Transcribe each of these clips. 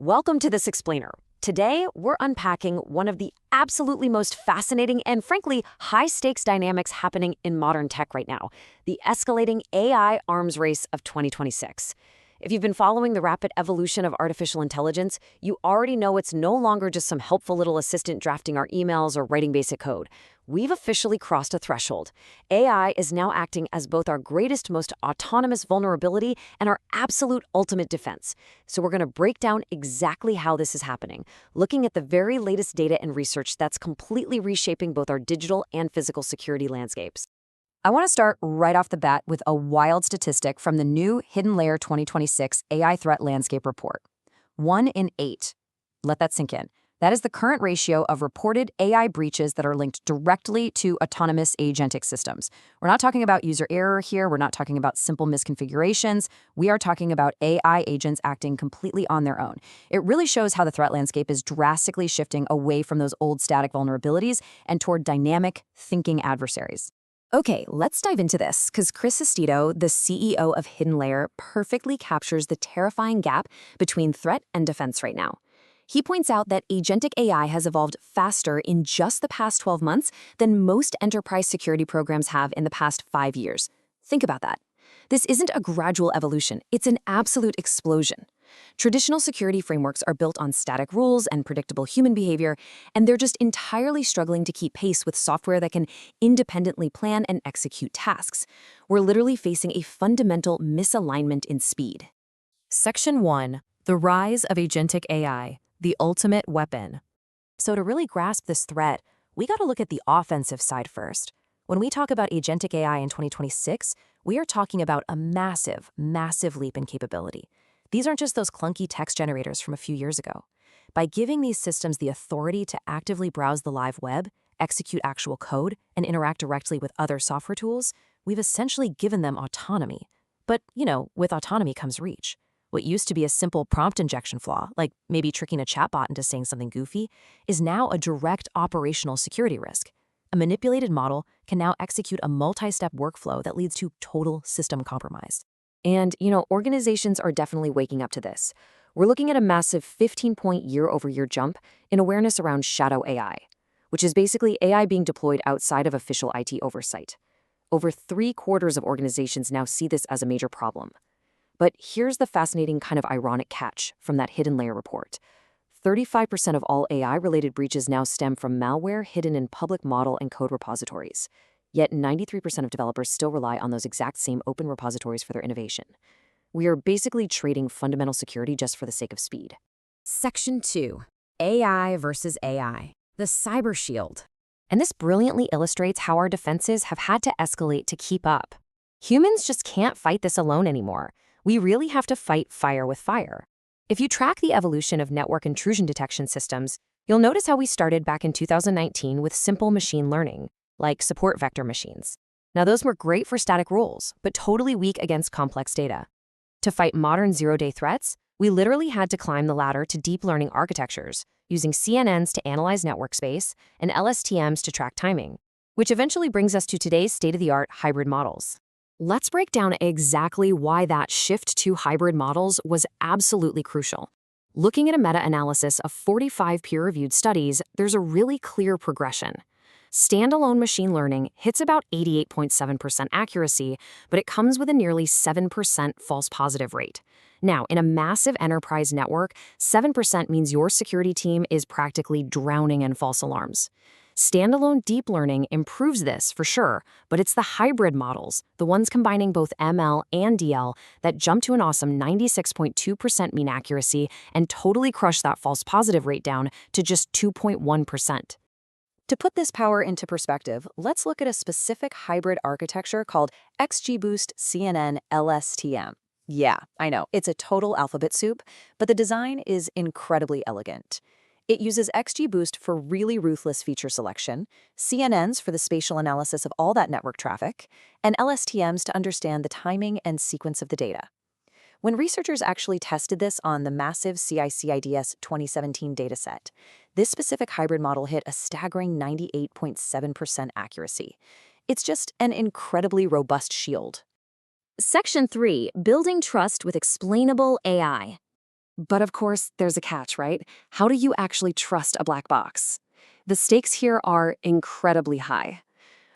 Welcome to This Explainer. Today, we're unpacking one of the absolutely most fascinating and frankly high-stakes dynamics happening in modern tech right now, the escalating AI arms race of 2026. If you've been following the rapid evolution of artificial intelligence, you already know it's no longer just some helpful little assistant drafting our emails or writing basic code. We've officially crossed a threshold. AI is now acting as both our greatest, most autonomous vulnerability and our absolute ultimate defense. So we're going to break down exactly how this is happening, looking at the very latest data and research that's completely reshaping both our digital and physical security landscapes. I want to start right off the bat with a wild statistic from the new Hidden Layer 2026 AI Threat Landscape Report. 1 in 8. Let that sink in. That is the current ratio of reported AI breaches that are linked directly to autonomous agentic systems. We're not talking about user error here. We're not talking about simple misconfigurations. We are talking about AI agents acting completely on their own. It really shows how the threat landscape is drastically shifting away from those old static vulnerabilities and toward dynamic, thinking adversaries. Okay, let's dive into this, because Chris Sestito, the CEO of Hidden Layer, perfectly captures the terrifying gap between threat and defense right now. He points out that agentic AI has evolved faster in just the past 12 months than most enterprise security programs have in the past 5 years. Think about that. This isn't a gradual evolution, it's an absolute explosion. Traditional security frameworks are built on static rules and predictable human behavior, and they're just entirely struggling to keep pace with software that can independently plan and execute tasks. We're literally facing a fundamental misalignment in speed. Section 1. The rise of agentic AI, the ultimate weapon. So to really grasp this threat, we got to look at the offensive side first. When we talk about agentic AI in 2026, we are talking about a massive, massive leap in capability. These aren't just those clunky text generators from a few years ago. By giving these systems the authority to actively browse the live web, execute actual code, and interact directly with other software tools, we've essentially given them autonomy. But, with autonomy comes reach. What used to be a simple prompt injection flaw, like maybe tricking a chatbot into saying something goofy, is now a direct operational security risk. A manipulated model can now execute a multi-step workflow that leads to total system compromise. And, organizations are definitely waking up to this. We're looking at a massive 15-point year-over-year jump in awareness around shadow AI, which is basically AI being deployed outside of official IT oversight. Over 3/4 of organizations now see this as a major problem. But here's the fascinating kind of ironic catch from that Hidden Layer report. 35% of all AI-related breaches now stem from malware hidden in public model and code repositories. Yet 93% of developers still rely on those exact same open repositories for their innovation. We are basically trading fundamental security just for the sake of speed. Section 2. AI versus AI. The cyber shield. And this brilliantly illustrates how our defenses have had to escalate to keep up. Humans just can't fight this alone anymore. We really have to fight fire with fire. If you track the evolution of network intrusion detection systems, you'll notice how we started back in 2019 with simple machine learning, like support vector machines. Now, those were great for static rules, but totally weak against complex data. To fight modern zero-day threats, we literally had to climb the ladder to deep learning architectures, using CNNs to analyze network space and LSTMs to track timing, which eventually brings us to today's state-of-the-art hybrid models. Let's break down exactly why that shift to hybrid models was absolutely crucial. Looking at a meta-analysis of 45 peer-reviewed studies, there's a really clear progression. Standalone machine learning hits about 88.7% accuracy, but it comes with a nearly 7% false positive rate. Now, in a massive enterprise network, 7% means your security team is practically drowning in false alarms. Standalone deep learning improves this for sure, but it's the hybrid models, the ones combining both ML and DL, that jump to an awesome 96.2% mean accuracy and totally crush that false positive rate down to just 2.1%. To put this power into perspective, let's look at a specific hybrid architecture called XGBoost CNN LSTM. Yeah, I know, it's a total alphabet soup, but the design is incredibly elegant. It uses XGBoost for really ruthless feature selection, CNNs for the spatial analysis of all that network traffic, and LSTMs to understand the timing and sequence of the data. When researchers actually tested this on the massive CICIDS 2017 dataset, this specific hybrid model hit a staggering 98.7% accuracy. It's just an incredibly robust shield. Section 3. Building Trust with Explainable AI. But of course, there's a catch, right? How do you actually trust a black box? The stakes here are incredibly high.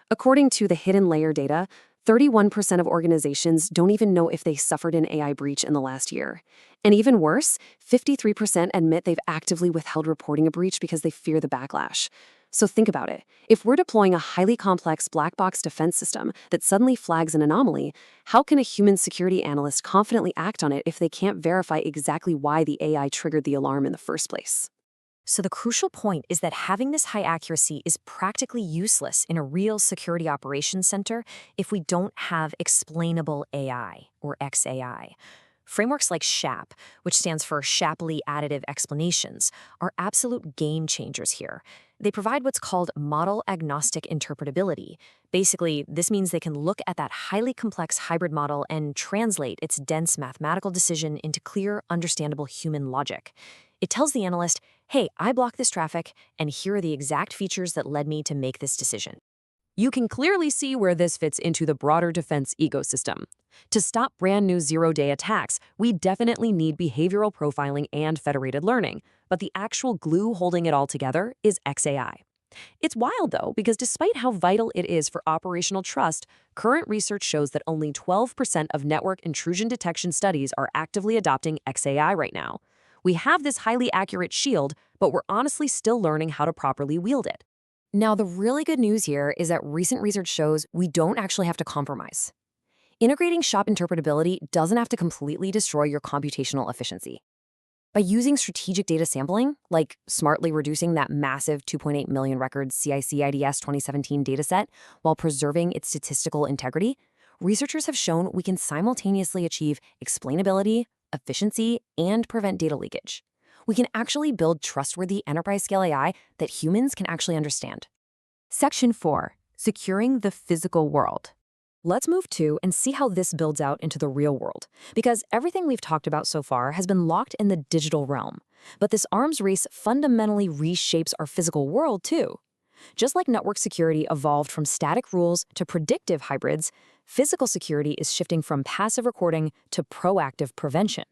According to the hidden layer data, 31% of organizations don't even know if they suffered an AI breach in the last year. And even worse, 53% admit they've actively withheld reporting a breach because they fear the backlash. So think about it. If we're deploying a highly complex black box defense system that suddenly flags an anomaly, how can a human security analyst confidently act on it if they can't verify exactly why the AI triggered the alarm in the first place? So the crucial point is that having this high accuracy is practically useless in a real security operations center if we don't have explainable AI, or XAI. Frameworks like SHAP, which stands for Shapley Additive Explanations, are absolute game changers here. They provide what's called model agnostic interpretability. Basically, this means they can look at that highly complex hybrid model and translate its dense mathematical decision into clear, understandable human logic. It tells the analyst, hey, I blocked this traffic, and here are the exact features that led me to make this decision. You can clearly see where this fits into the broader defense ecosystem. To stop brand new zero-day attacks, we definitely need behavioral profiling and federated learning, but the actual glue holding it all together is XAI. It's wild, though, because despite how vital it is for operational trust, current research shows that only 12% of network intrusion detection studies are actively adopting XAI right now. We have this highly accurate shield, but we're honestly still learning how to properly wield it. Now, the really good news here is that recent research shows we don't actually have to compromise. Integrating SHAP interpretability doesn't have to completely destroy your computational efficiency. By using strategic data sampling, like smartly reducing that massive 2.8 million records CIC-IDS 2017 dataset while preserving its statistical integrity, researchers have shown we can simultaneously achieve explainability, efficiency, and prevent data leakage. We can actually build trustworthy enterprise-scale AI that humans can actually understand. Section 4. Securing the physical world. Let's move to and see how this builds out into the real world, because everything we've talked about so far has been locked in the digital realm. But this arms race fundamentally reshapes our physical world, too. Just like network security evolved from static rules to predictive hybrids, physical security is shifting from passive recording to proactive prevention.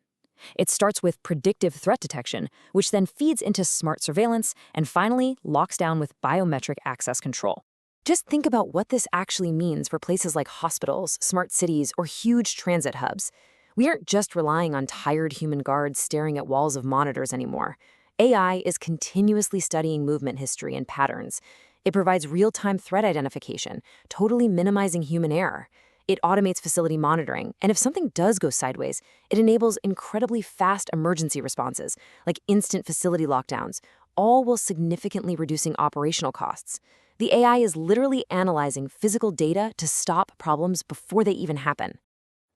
It starts with predictive threat detection, which then feeds into smart surveillance and finally locks down with biometric access control. Just think about what this actually means for places like hospitals, smart cities, or huge transit hubs. We aren't just relying on tired human guards staring at walls of monitors anymore. AI is continuously studying movement history and patterns. It provides real-time threat identification, totally minimizing human error. It automates facility monitoring, and if something does go sideways, it enables incredibly fast emergency responses, like instant facility lockdowns, all while significantly reducing operational costs. The AI is literally analyzing physical data to stop problems before they even happen.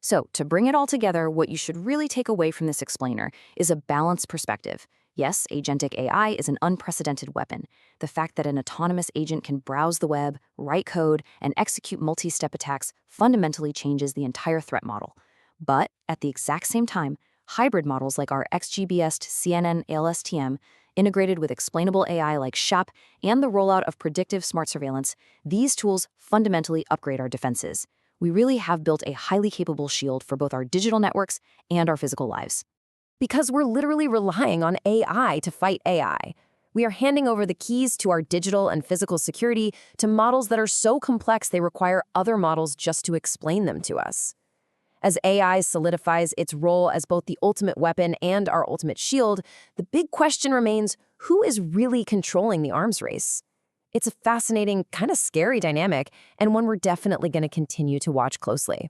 So, to bring it all together, what you should really take away from this explainer is a balanced perspective. Yes, agentic AI is an unprecedented weapon. The fact that an autonomous agent can browse the web, write code, and execute multi-step attacks fundamentally changes the entire threat model. But at the exact same time, hybrid models like our XGBS CNN ALSTM, integrated with explainable AI like SHAP, and the rollout of predictive smart surveillance, these tools fundamentally upgrade our defenses. We really have built a highly capable shield for both our digital networks and our physical lives. Because we're literally relying on AI to fight AI. We are handing over the keys to our digital and physical security to models that are so complex they require other models just to explain them to us. As AI solidifies its role as both the ultimate weapon and our ultimate shield, the big question remains, who is really controlling the arms race? It's a fascinating, kind of scary dynamic, and one we're definitely going to continue to watch closely.